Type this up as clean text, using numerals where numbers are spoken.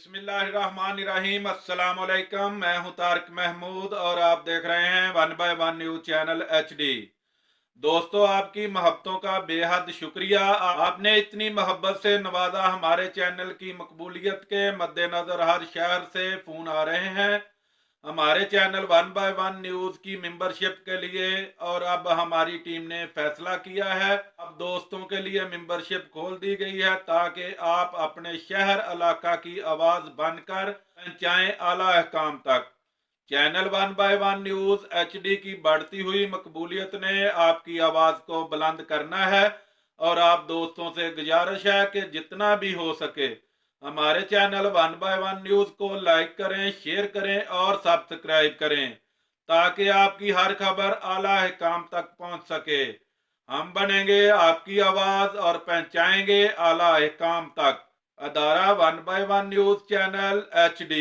बिस्मिल्लाहिर्रहमानिर्रहीम। अस्सलाम वालेकुम। मैं हूं तारिक महमूद और आप देख रहे हैं one by one news channel HD। दोस्तों, आपकी मोहब्बतों का बेहद शुक्रिया। आपने इतनी मोहब्बत से नवाजा। हमारे चैनल की मकबूलियत के मद्देनजर हर शहर से फ़ोन आ रहे हैं हमारे channel one by one news की मेंबरशिप के लिए। और अब हमारी टीम ने फैसला किया है, अब दोस्तों के लिए मेंबरशिप खोल दी गई है ताकि आप अपने शहर इलाका की आवाज़ बनकर पहुंचाएं आला अहकाम तक। Channel one by one news HD की बढ़ती हुई मकबूलियत ने आपकी आवाज़ को बुलंद करना है। और आप दोस्तों से गुजारिश है कि जितना भी हो सके हमारे channel one by one news को लाइक करें, शेयर करें और सब्सक्राइब करें ताकि आपकी हर खबर आला अहकाम तक पहुंच सके। हम बनेंगे आपकी आवाज़ और पहुंचाएंगे आला अहकाम तक। अदारा one by one news channel HD।